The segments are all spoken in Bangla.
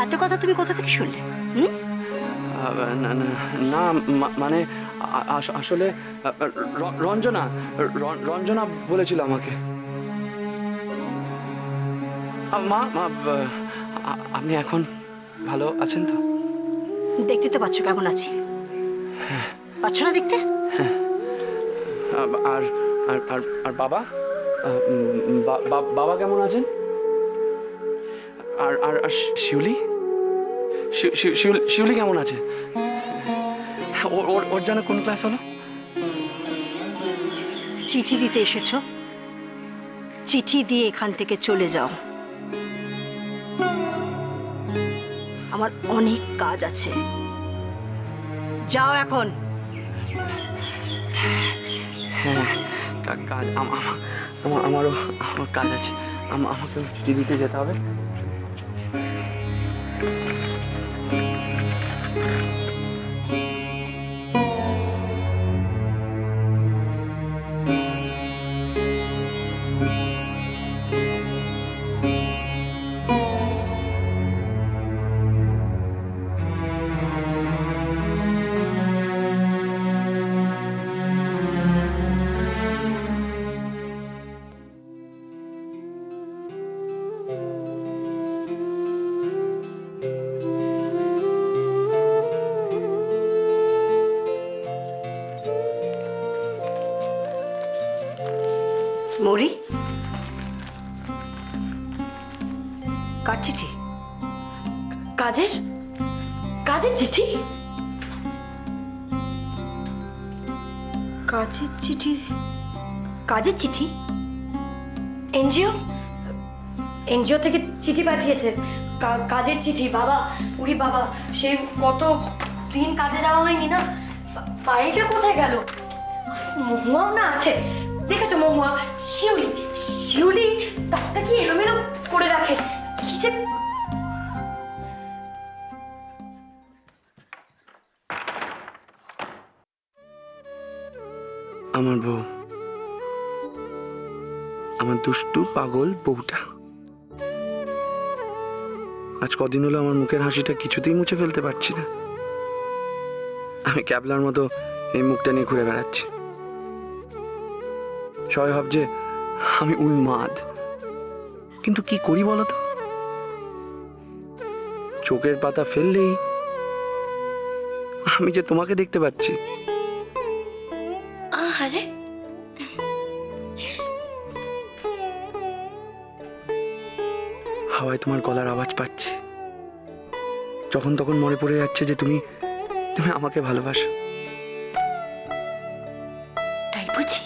এত কথা তুমি কোথা থেকে শুনলে? হুম? না না না, মানে আসলে রঞ্জনা রঞ্জনা বলেছিল আমাকে। মা মা, আপনি এখন ভালো আছেন তো? দেখতে তো পাচ্ছ কেমন আছি। পাচ্ছ না দেখতে? আর আর আর আর বাবা, বাবা কেমন আছেন? আর আর আর শিউলি, শিউলি কেমন আছে? ওর ওর ওর যেন কোন ক্লাস হলো? চিঠি দিতে এসেছো, চিঠি দিয়ে এখান থেকে চলে যাও। আমার অনেক কাজ আছে, যাও এখন। হ্যাঁ, কাজ আমারও আমার কাজ আছে। আমাকে চিঠি দিতে যেতে হবে। মরি, কার চিঠি? কাজের কাজের চিঠি? কাজের চিঠি? কাজের চিঠি? এনজিও এনজিও থেকে চিঠি পাঠিয়েছে, কাজের চিঠি। বাবা, উরি বাবা, সেই কত দিন কাজে যাওয়া হয়নি না। ফাইলটা কোথায় গেল? মহুয়াও না আছে, দেখেছো? মহুয়া, শিউলি, শিউলি তারটা কি এলোমেলো করে রাখে, কি যে। আমার বউ, আমার দুষ্টু পাগল বউটা আজ কদিন হলো আমার মুখের হাসিটা কিছুতেই মুছে ফেলতে পারছি না। আমি ক্যাবলার মতো এই মুখটা নিয়ে ঘুরে বেড়াচ্ছি। সবাই ভাবছে আমি উন্মাদ, কিন্তু কি করি বলো তো? চোখের পাতা ফেললেই আমি যে তোমাকে দেখতে পাচ্ছি। আরে হাওয়ায় তোমার গলার আওয়াজ পাচ্ছি, যখন তখন মনে পড়ে যাচ্ছে যে তুমি তুমি আমাকে ভালোবাসো। তাই বুঝি?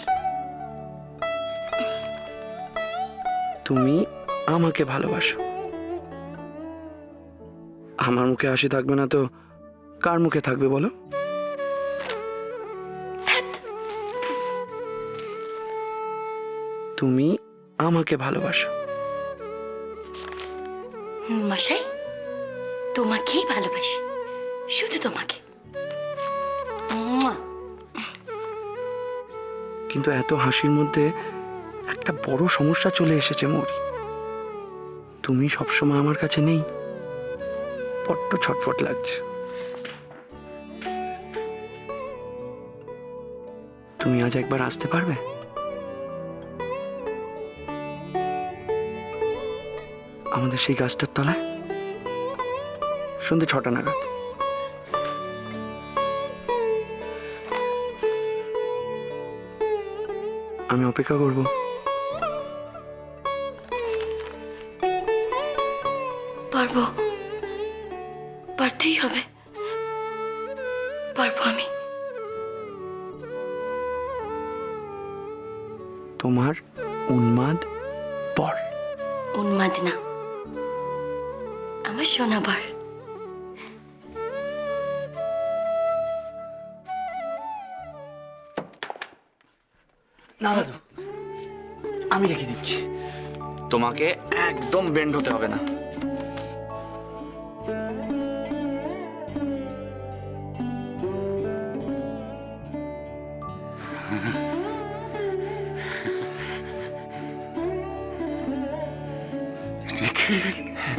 তুমি আমাকে ভালোবাসো। আমার মুখে হাসি থাকবে না তো কার মুখে থাকবে বলো? তুমি আমাকে ভালোবাসো। মশাই, তোমাকেই ভালোবাসি, শুধু তোমাকে। কিন্তু এত হাসির মধ্যে একটা বড় সমস্যা চলে এসেছে মোর। তুমি সবসময় আমার কাছে নেই, বড্ড ছটফট লাগছে। তুমি আজ একবার আসতে পারবে? আমাদের সেই গাছটার তলায় সন্ধ্যে 6টা নাগাদ। আমি অপেক্ষা করব। পারবো, পারতেই হবে, পারবো আমি। তোমার উন্মাদ বর। উন্মাদ না, আমার শোনাবার। না দাদু, আমি রেখে দিচ্ছি। তোমাকে একদম বেন্ড হতে হবে না।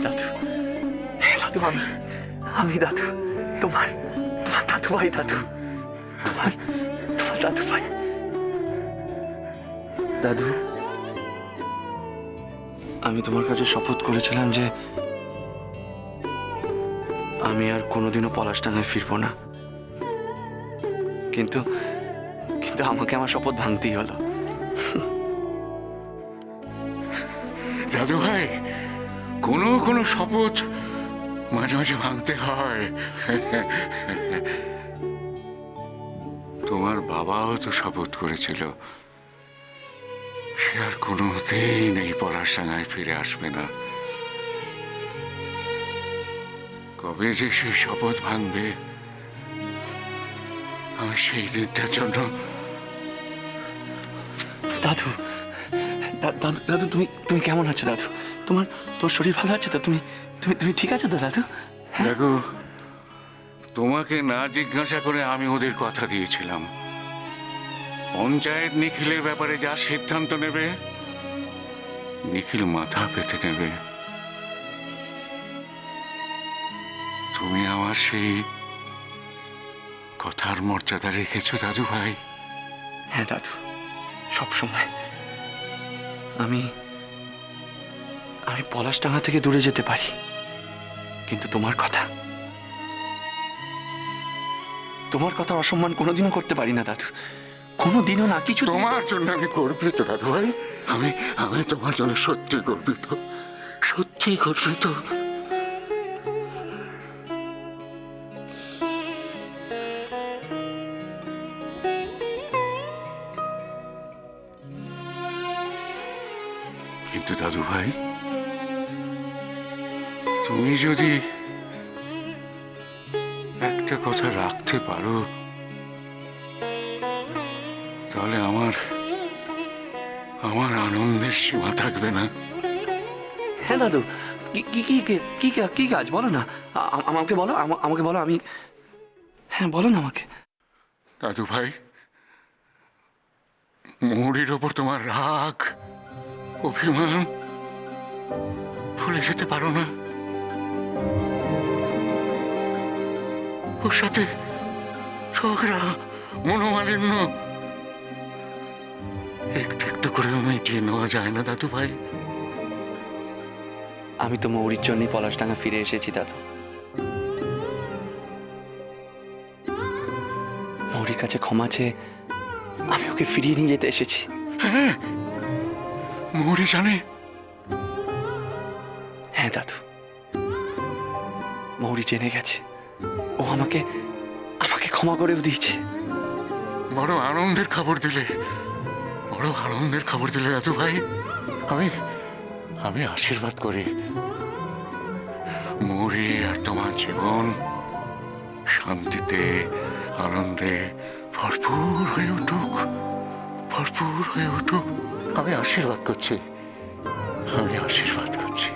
দাদু, দাদু। দাদু, আমি দাদু, তোমার তোমার দাদু ভাই, দাদু, তোমার তোমার দাদু ভাই। দাদু, আমি তোমার কাছে শপথ করেছিলাম যে আমি আর কোনোদিনও পলাশডাঙ্গায় ফিরবো না, কিন্তু কিন্তু আমাকে আমার শপথ ভাঙতেই হলো। দাদু ভাই, কোনো কোনো শপথ মাঝে মাঝে ভাঙতে হয়। তোমার বাবাও তো শপথ করেছিল সে আর কোনোদিন এই পলাশডাঙ্গায় ফিরে আসবে না। কবে যে সেই শপথ ভাঙবে, আমি সেই দিনটার জন্য। দাদু, দাদু, দাদু, তুমি তুমি কেমন আছো দাদু? তোমার তোর শরীর ভালো আছে তো? তুমি তুমি তুমি ঠিক আছো তো দাদু? দেখো, তোমাকে না জিজ্ঞাসা করে আমি ওদের কথা দিয়েছিলাম, পঞ্চায়েত নিখিলের ব্যাপারে যা সিদ্ধান্ত নেবে নিখিল মাথা পেতে নেবে। তুমি আমার সেই কথার মর্যাদা রেখেছো দাদু ভাই। হ্যাঁ দাদু, সব সময়। আমি আমি পলাশডাঙ্গা থেকে দূরে যেতে পারি, কিন্তু তোমার কথা অসম্মান কোনোদিনও করতে পারি না দাদু, কোনোদিনও না, কিছু। তোমার জন্য আমি গর্বিত দাদু ভাই, আমি আমি তোমার জন্য সত্যি গর্বিত, সত্যি গর্বিত। কিন্তু দাদু ভাই, তুমি যদি একটা কথা রাখতে পারো তাহলে আমার আনন্দের সীমা থাকবে না। হ্যাঁ দাদু, কি কি কি কি কি কি কাজ বলো না, আমাকে বলো, আমাকে বলো, আমি। হ্যাঁ বলো না আমাকে। দাদু ভাই, মৌরির ওপর তোমার রাগ, অভিমান ভুলে যেতে পারো না। ওর সাথে ঝগড়া, মনোমালিন্য একটু একটু করে মিটিয়ে নেওয়া যায় না দাদু ভাই? আমি তো মৌরির জন্যই পলাশডাঙ্গা ফিরে এসেছি দাদু। মৌরির কাছে ক্ষমা চেয়ে আমি ওকে ফিরিয়ে নিয়ে যেতে এসেছি। হ্যাঁ, মৌরি জানে? হ্যাঁ দাদু, মৌরি জেনে গেছে, ও আমাকে আমাকে ক্ষমা করেও দিয়েছে। বড় আনন্দের খবর দিলে, বড় আনন্দের খবর দিলে দাদু ভাই। আমি আমি আশীর্বাদ করি মৌরি আর তোমার জীবন শান্তিতে, আনন্দে ভরপুর হয়ে উঠুক, ভরপুর হয়ে উঠুক। আমি আশীর্বাদ করছি, আমি আশীর্বাদ করছি।